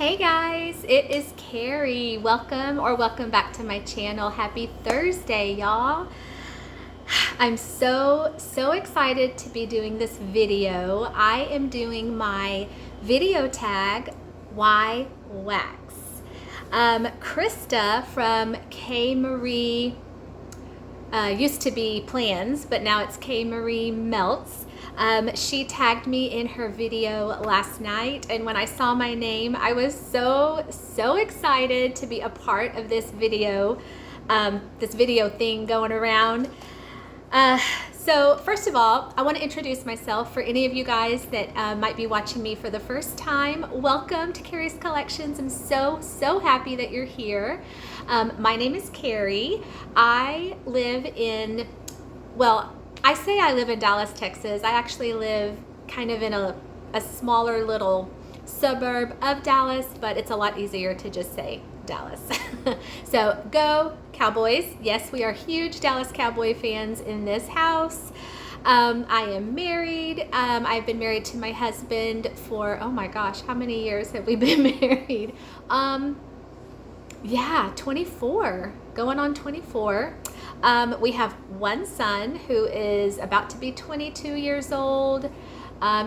Hey guys, it is Carrie. Welcome back to my channel. Happy Thursday, y'all. I'm so excited to be doing this video. I am doing my video tag, Why Wax? Krista from K Marie, used to be Plans, but now it's K Marie Melts. She tagged me in her video last night, and when I saw my name, I was so excited to be a part of this video thing going around. So first of all, I want to introduce myself for any of you guys that might be watching me for the first time. Welcome to Carrie's Collections. I'm so happy that you're here. My name is Carrie. I live in, well, I say I live in Dallas, Texas. I actually live kind of in a smaller little suburb of Dallas, but it's a lot easier to just say Dallas. So go Cowboys. Yes, we are huge Dallas Cowboy fans in this house. I am married. I've been married to my husband for, oh my gosh, how many years have we been married? Yeah, 24, going on 24. We have one son who is about to be 22 years old.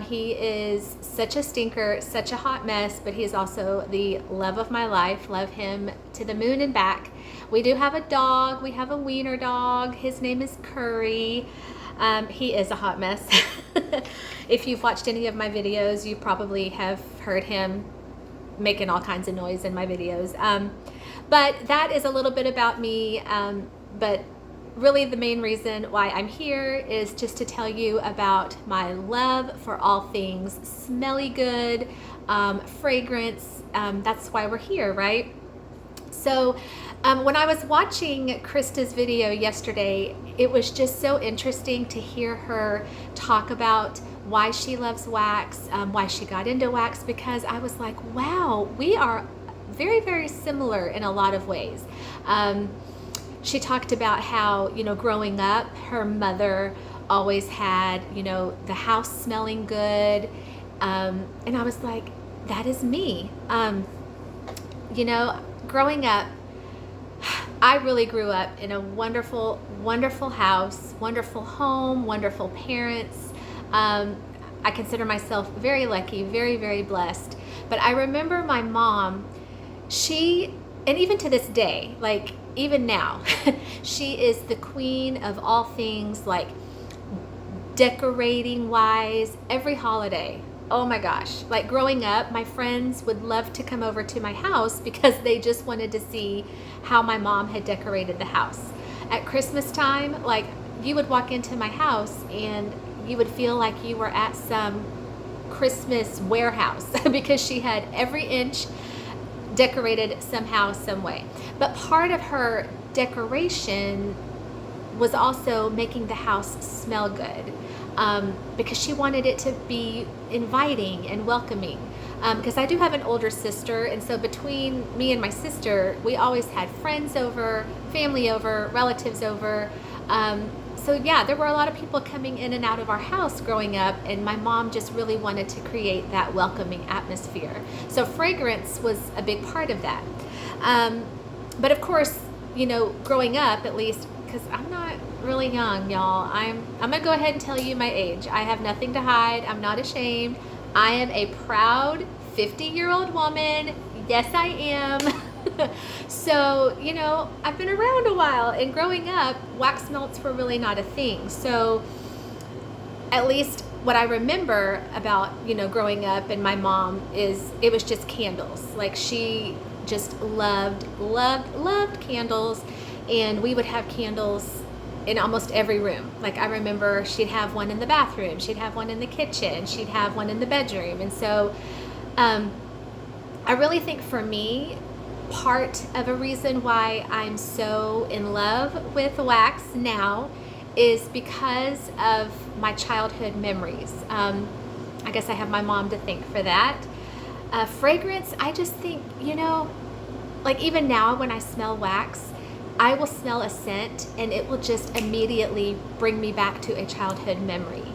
He is such a stinker, such a hot mess, but he's also the love of my life. Love him to the moon and back. We do have a dog. We have a wiener dog. His name is Curry. He is a hot mess. If you've watched any of my videos, you probably have heard him making all kinds of noise in my videos. But that is a little bit about me. But really the main reason why I'm here is just to tell you about my love for all things smelly good, fragrance. That's why we're here, right? So when I was watching Krista's video yesterday, it was just so interesting to hear her talk about why she loves wax, why she got into wax, because I was like, wow, we are very similar in a lot of ways. She talked about how, growing up, her mother always had, the house smelling good. And I was like, that is me. Growing up, I really grew up in a wonderful house, wonderful home, wonderful parents. I consider myself very lucky, very blessed. But I remember my mom, and even to this day, like even now, she is the queen of all things, like decorating wise, every holiday. Oh my gosh. Like growing up, my friends would love to come over to my house because they just wanted to see how my mom had decorated the house. At Christmas time, like you would walk into my house and you would feel like you were at some Christmas warehouse because she had every inch decorated somehow, some way. But part of her decoration was also making the house smell good, because she wanted it to be inviting and welcoming. Because I do have an older sister, and so between me and my sister, we always had friends over, family over, relatives over. So yeah, there were a lot of people coming in and out of our house growing up, and my mom just really wanted to create that welcoming atmosphere. So fragrance was a big part of that. But of course, growing up, at least, because I'm not really young, y'all. I'm gonna go ahead and tell you my age. I have nothing to hide. I'm not ashamed. I am a proud 50-year-old woman. Yes, I am. So, I've been around a while, and growing up, wax melts were really not a thing. So at least what I remember about, growing up and my mom is it was just candles. Like she just loved candles, and we would have candles in almost every room. Like I remember she'd have one in the bathroom, she'd have one in the kitchen, she'd have one in the bedroom. And so I really think for me, part of a reason why I'm so in love with wax now is because of my childhood memories. I guess I have my mom to thank for that. Fragrance, I just think, like even now when I smell wax, I will smell a scent and it will just immediately bring me back to a childhood memory.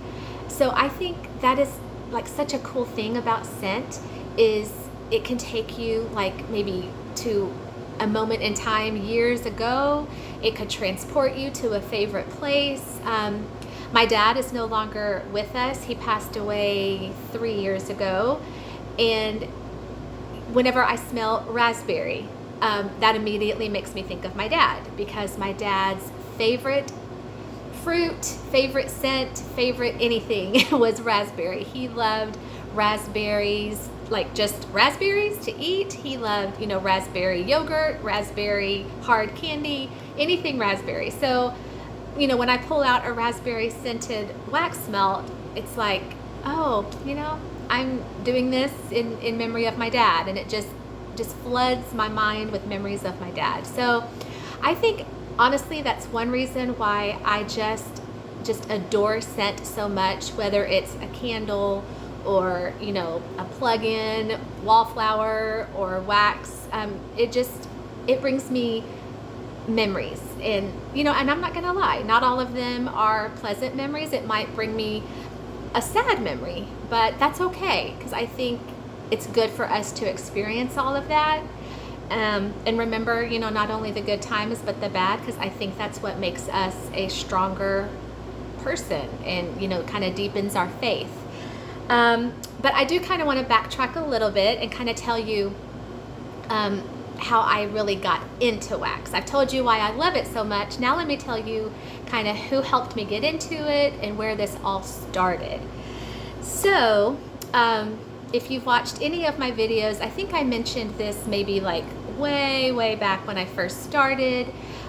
So I think that is like such a cool thing about scent is it can take you like maybe to a moment in time years ago. It could transport you to a favorite place. My dad is no longer with us. He passed away 3 years ago. And whenever I smell raspberry, that immediately makes me think of my dad, because my dad's favorite fruit, favorite scent, favorite anything was raspberry. He loved raspberries, like just raspberries to eat. He loved, raspberry yogurt, raspberry hard candy, anything raspberry. So, when I pull out a raspberry scented wax melt, it's like, oh, I'm doing this in memory of my dad, and it just floods my mind with memories of my dad. So I think honestly that's one reason why I just adore scent so much, whether it's a candle or a plug-in wallflower or wax. It brings me memories, and and I'm not gonna lie, not all of them are pleasant memories. It might bring me a sad memory, but that's okay, because I think it's good for us to experience all of that, and remember not only the good times but the bad, because I think that's what makes us a stronger person, and kind of deepens our faith. But I do kind of want to backtrack a little bit and kind of tell you how I really got into wax. I've told you why I love it so much. Now let me tell you kind of who helped me get into it and where this all started. So if you've watched any of my videos, I think I mentioned this maybe like way back when I first started.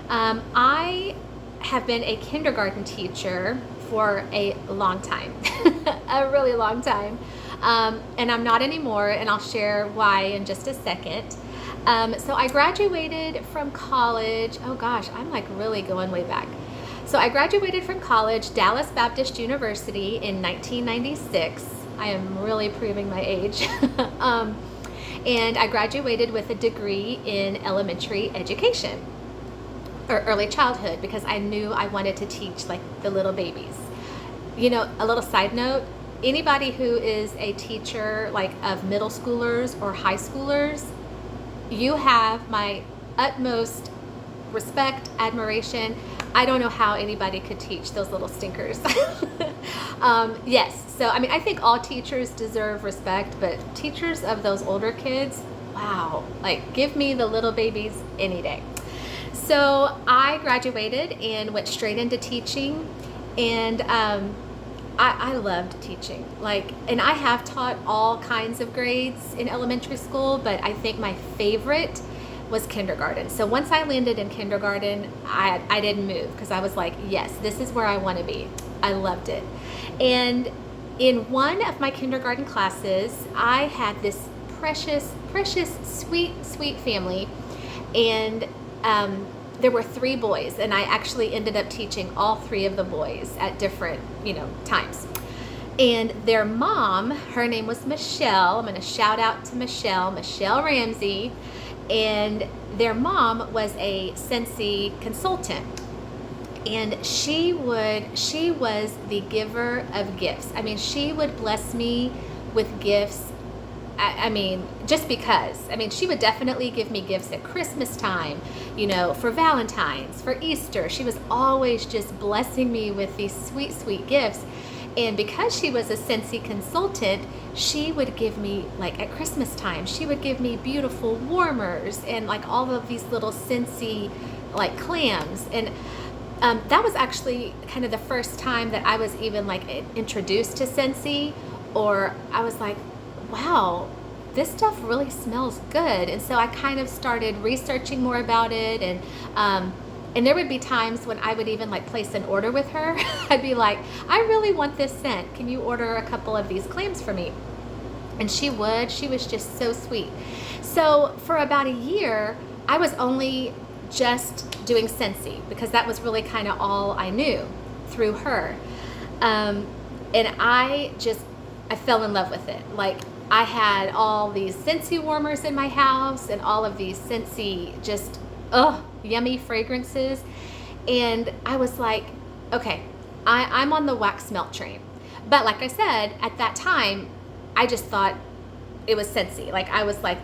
I have been a kindergarten teacher for a long time, a really long time. And I'm not anymore, and I'll share why in just a second. So I graduated from college. Oh gosh, I'm like really going way back. So I graduated from college, Dallas Baptist University, in 1996. I am really proving my age. And I graduated with a degree in elementary education, or early childhood, because I knew I wanted to teach like the little babies. A little side note, anybody who is a teacher like of middle schoolers or high schoolers, you have my utmost respect, admiration. I don't know how anybody could teach those little stinkers. Yes, so I think all teachers deserve respect, but teachers of those older kids, wow, like give me the little babies any day. So I graduated and went straight into teaching, and I loved teaching. And I have taught all kinds of grades in elementary school, but I think my favorite was kindergarten. So once I landed in kindergarten, I didn't move, because I was like, yes, this is where I want to be. I loved it. And in one of my kindergarten classes, I had this precious, sweet family, and there were 3 boys, and I actually ended up teaching all 3 of the boys at different, times. And their mom, her name was Michelle. I'm going to shout out to Michelle Ramsey. And their mom was a Scentsy consultant. And she was the giver of gifts. She would bless me with gifts. Just because. She would definitely give me gifts at Christmas time, for Valentine's, for Easter. She was always just blessing me with these sweet gifts. And because she was a Scentsy consultant, she would give me, like at Christmas time, she would give me beautiful warmers and like all of these little Scentsy like clams. And that was actually kind of the first time that I was even like introduced to Scentsy, or I was like, wow, this stuff really smells good. And so I kind of started researching more about it, and there would be times when I would even like place an order with her. I'd be like, I really want this scent. Can you order a couple of these clams for me? And she would. She was just so sweet. So for about a year, I was only just doing Scentsy, because that was really kind of all I knew through her. And I fell in love with it. Like, I had all these Scentsy warmers in my house and all of these Scentsy just, yummy fragrances. And I was like, okay, I'm on the wax melt train. But like I said, at that time, I just thought it was Scentsy. Like, I was like,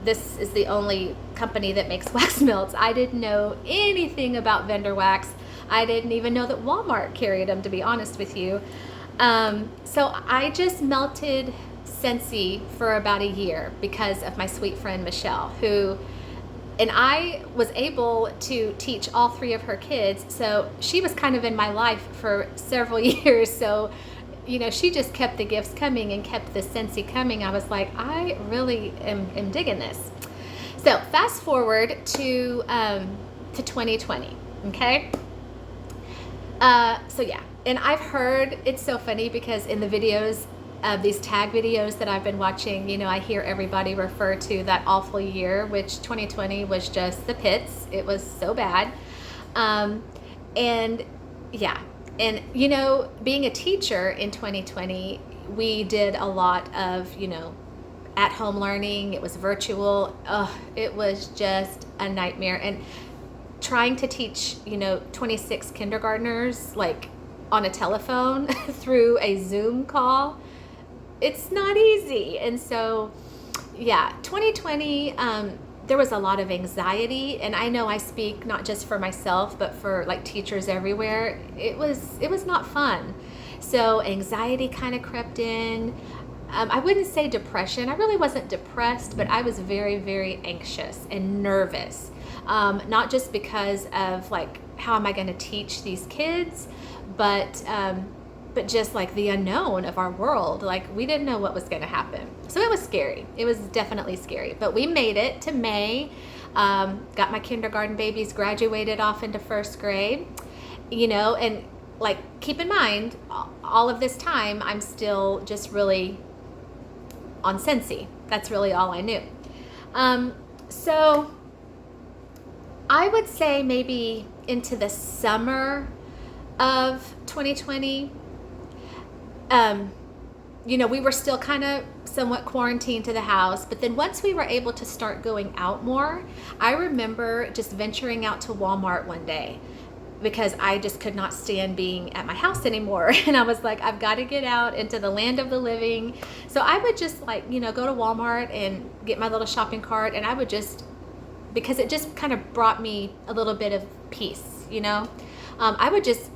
this is the only company that makes wax melts. I didn't know anything about vendor wax. I didn't even know that Walmart carried them, to be honest with you. So I just melted Scentsy for about a year because of my sweet friend Michelle, and I was able to teach all 3 of her kids. So she was kind of in my life for several years. So, she just kept the gifts coming and kept the Scentsy coming. I was like, I really am digging this. So fast forward to 2020, okay? So yeah, and I've heard, it's so funny because in the videos, these tag videos that I've been watching, I hear everybody refer to that awful year, which 2020 was just the pits. It was so bad. And yeah, and being a teacher in 2020, we did a lot of, at-home learning. It was virtual. It was just a nightmare. And trying to teach, 26 kindergartners, like, on a telephone through a Zoom call, it's not easy. And so, yeah, 2020, there was a lot of anxiety, and I know I speak not just for myself, but for like teachers everywhere. It was not fun. So anxiety kind of crept in. I wouldn't say depression. I really wasn't depressed, but I was very, very anxious and nervous. Not just because of like, how am I going to teach these kids, but just like the unknown of our world. Like, we didn't know what was going to happen. So it was scary. It was definitely scary, but we made it to May. Got my kindergarten babies graduated off into first grade, and like, keep in mind, all of this time, I'm still just really on Scentsy. That's really all I knew. So I would say maybe into the summer of 2020, we were still kind of somewhat quarantined to the house, but then once we were able to start going out more, I remember just venturing out to Walmart one day because I just could not stand being at my house anymore. And I was like, I've got to get out into the land of the living. So I would just like, go to Walmart and get my little shopping cart, and I would just, because it just kind of brought me a little bit of peace, I would just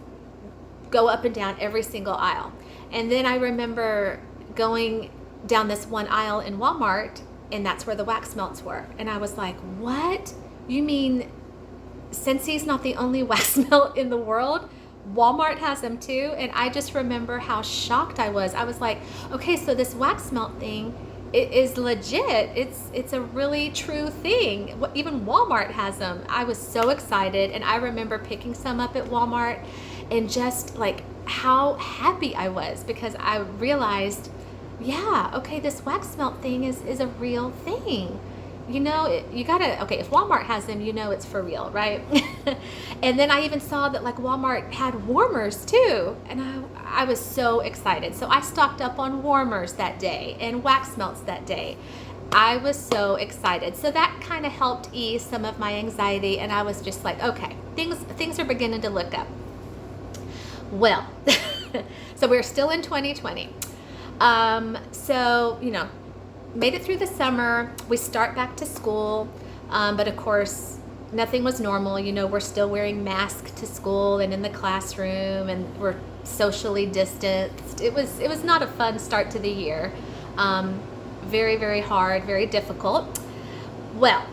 go up and down every single aisle. And then I remember going down this one aisle in Walmart, and that's where the wax melts were. And I was like, what? You mean Scentsy's not the only wax melt in the world? Walmart has them too. And I just remember how shocked I was. I was like, okay, so this wax melt thing, it is legit. It's a really true thing. Even Walmart has them. I was so excited, and I remember picking some up at Walmart and just like how happy I was because I realized, yeah, okay, this wax melt thing is a real thing. You gotta, okay, if Walmart has them, it's for real, right? And then I even saw that like Walmart had warmers too. And I was so excited. So I stocked up on warmers that day and wax melts that day. I was so excited. So that kind of helped ease some of my anxiety. And I was just like, okay, things are beginning to look up. Well, so we're still in 2020. So, made it through the summer. We start back to school, but of course nothing was normal. We're still wearing masks to school and in the classroom, and we're socially distanced. It was not a fun start to the year. Very, very hard, very difficult. Well,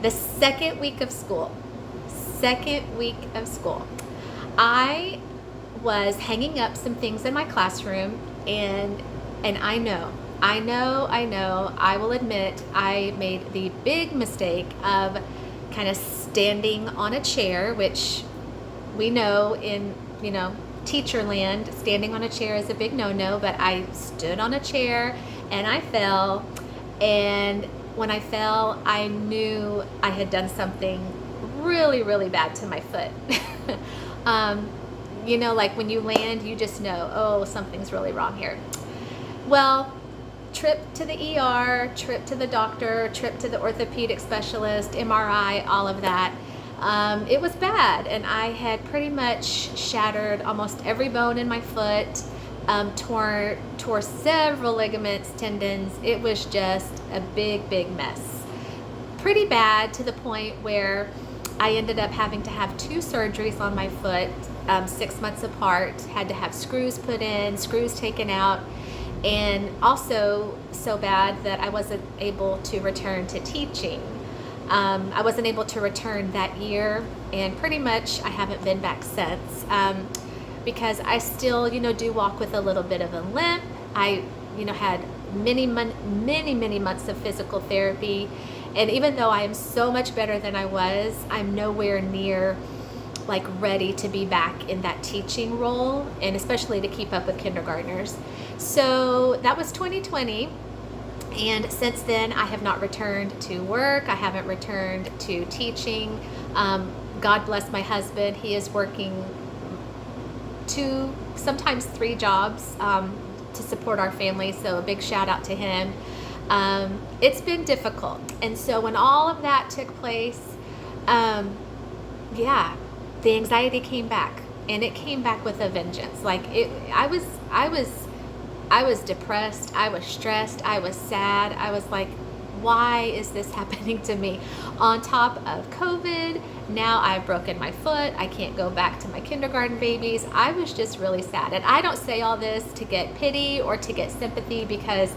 the second week of school, I was hanging up some things in my classroom, and I know, I will admit I made the big mistake of kind of standing on a chair, which we know in, teacher land, standing on a chair is a big no-no, but I stood on a chair and I fell. And when I fell, I knew I had done something really, really bad to my foot. Like when you land, you just know, oh, something's really wrong here. Well, trip to the ER, trip to the doctor, trip to the orthopedic specialist, MRI, all of that. It was bad, and I had pretty much shattered almost every bone in my foot. tore several ligaments, tendons. It was just a big mess. Pretty bad, to the point where I ended up having to have 2 surgeries on my foot, 6 months apart. Had to have screws put in, screws taken out, and also so bad that I wasn't able to return to teaching. I wasn't able to return that year, and pretty much I haven't been back since, because I still, do walk with a little bit of a limp. I, had many months of physical therapy, and even though I am so much better than I was, I'm nowhere near like ready to be back in that teaching role, and especially to keep up with kindergartners. So that was 2020. And since then, I have not returned to work. I haven't returned to teaching. God bless my husband. He is working 2, sometimes 3 jobs to support our family. So a big shout out to him. It's been difficult. And so when all of that took place, the anxiety came back, and it came back with a vengeance. Like I was depressed, I was stressed, I was sad. I was like, why is this happening to me? On top of COVID, now I've broken my foot. I can't go back to my kindergarten babies. I was just really sad. And I don't say all this to get pity or to get sympathy, because,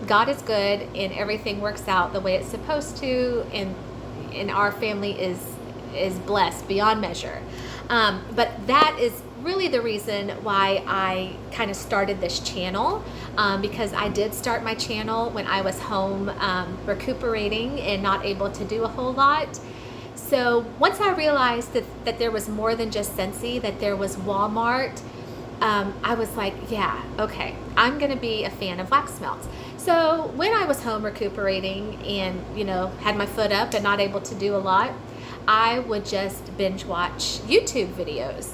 God is good and everything works out the way it's supposed to. And our family is blessed beyond measure. But that is really the reason why I kind of started this channel, because I did start my channel when I was home recuperating and not able to do a whole lot. So once I realized that there was more than just Scentsy, that there was Walmart, I was like, yeah, okay, I'm going to be a fan of wax melts. So when I was home recuperating and, had my foot up and not able to do a lot, I would just binge watch YouTube videos.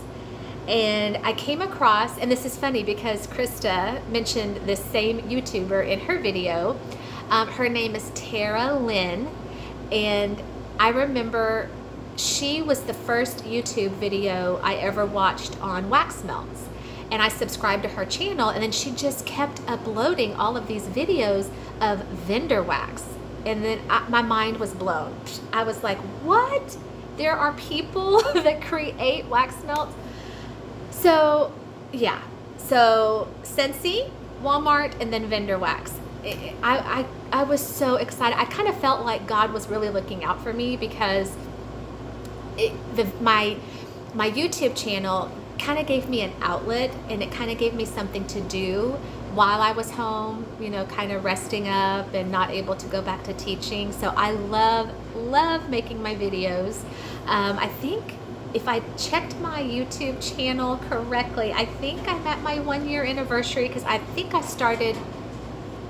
And I came across, and this is funny because Krista mentioned this same YouTuber in her video. Her name is Tara Lynn, and I remember she was the first YouTube video I ever watched on wax melts. And I subscribed to her channel, and then she just kept uploading all of these videos of vendor wax. And then my mind was blown. I was like, what? There are people that create wax melts? So, yeah. So, Scentsy, Walmart, and then vendor wax. I was so excited. I kind of felt like God was really looking out for me, because my YouTube channel kind of gave me an outlet, and it kind of gave me something to do while I was home, kind of resting up and not able to go back to teaching. So I love making my videos. I think if I checked my YouTube channel correctly, I think I'm at my 1-year anniversary, because I think I started,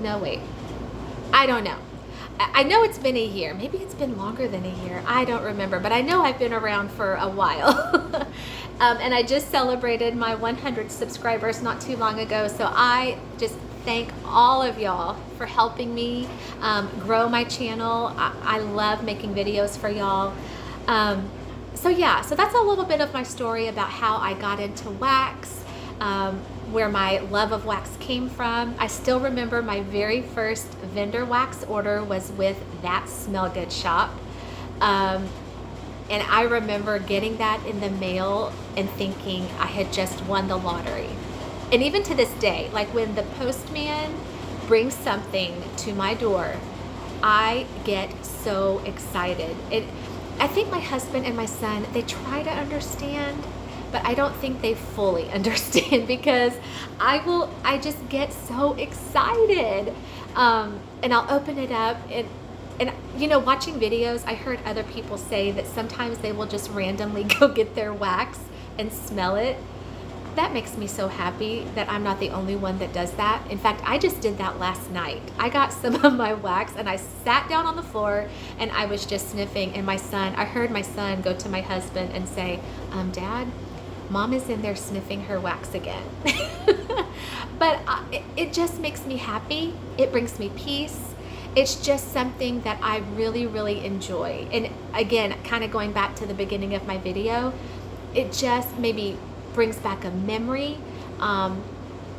no wait, I don't know. I know it's been a year. Maybe it's been longer than a year. I don't remember, but I know I've been around for a while. And I just celebrated my 100 subscribers not too long ago. So I just thank all of y'all for helping me grow my channel. I love making videos for y'all. So yeah, so that's a little bit of my story about how I got into wax, where my love of wax came from. I still remember my very first vendor wax order was with That Smell Good shop. And I remember getting that in the mail and thinking I had just won the lottery. And even to this day, like when the postman brings something to my door, I get so excited. I think my husband and my son, they try to understand, but I don't think they fully understand, because I just get so excited. And I'll open it up, and watching videos, I heard other people say that sometimes they will just randomly go get their wax and smell it. That makes me so happy that I'm not the only one that does that. In fact, I just did that last night. I got some of my wax and I sat down on the floor and I was just sniffing, and I heard my son go to my husband and say, Dad, Mom is in there sniffing her wax again. But it just makes me happy. It brings me peace. It's just something that I really, really enjoy. And again, kind of going back to the beginning of my video, it just maybe brings back a memory.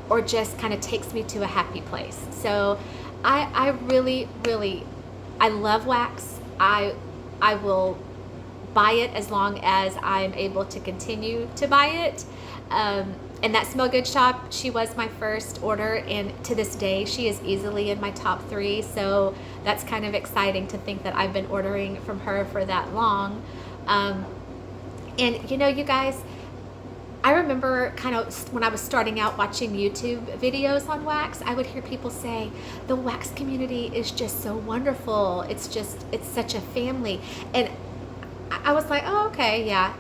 or just kind of takes me to a happy place. So I really, really, I love wax. I will buy it as long as I'm able to continue to buy it. And that Smell Good shop, she was my first order, and to this day she is easily in my top 3. So that's kind of exciting to think that I've been ordering from her for that long. And you know, you guys, I remember kind of when I was starting out watching YouTube videos on wax, I would hear people say, the wax community is just so wonderful. It's such a family. And I was like, oh, okay, yeah,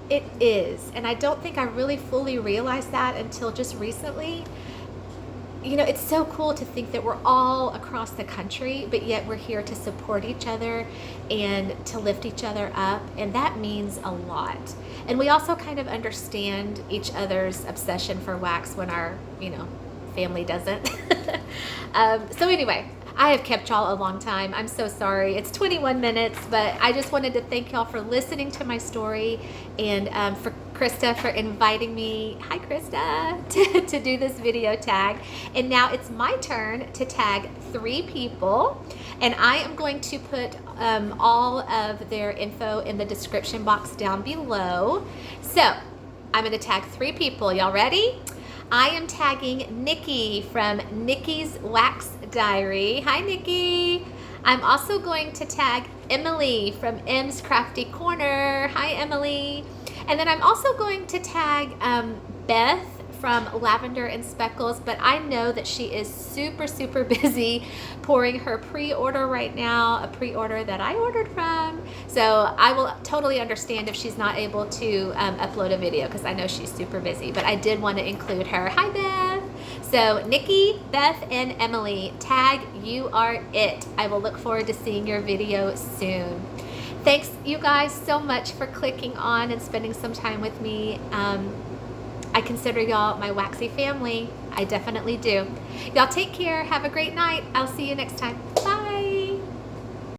it is. And I don't think I really fully realized that until just recently. You know, it's so cool to think that we're all across the country, but yet we're here to support each other and to lift each other up. And that means a lot. And we also kind of understand each other's obsession for wax when our, family doesn't. So anyway, I have kept y'all a long time. I'm so sorry. It's 21 minutes, but I just wanted to thank y'all for listening to my story, and for Krista for inviting me, hi Krista, to do this video tag. And now it's my turn to tag 3 people, and I am going to put all of their info in the description box down below. So I'm going to tag 3 people. Y'all ready? I am tagging Nikki from Nikki's Wax Diary. Hi, Nikki. I'm also going to tag Emily from M's Crafty Corner. Hi, Emily. And then I'm also going to tag Beth from Lavender and Speckles, but I know that she is super, super busy pouring her pre-order right now, a pre-order that I ordered from. So I will totally understand if she's not able to upload a video, because I know she's super busy, but I did want to include her. Hi, Beth. So Nikki, Beth, and Emily, tag you are it. I will look forward to seeing your video soon. Thanks, you guys, so much for clicking on and spending some time with me. I consider y'all my waxy family. I definitely do. Y'all take care. Have a great night. I'll see you next time.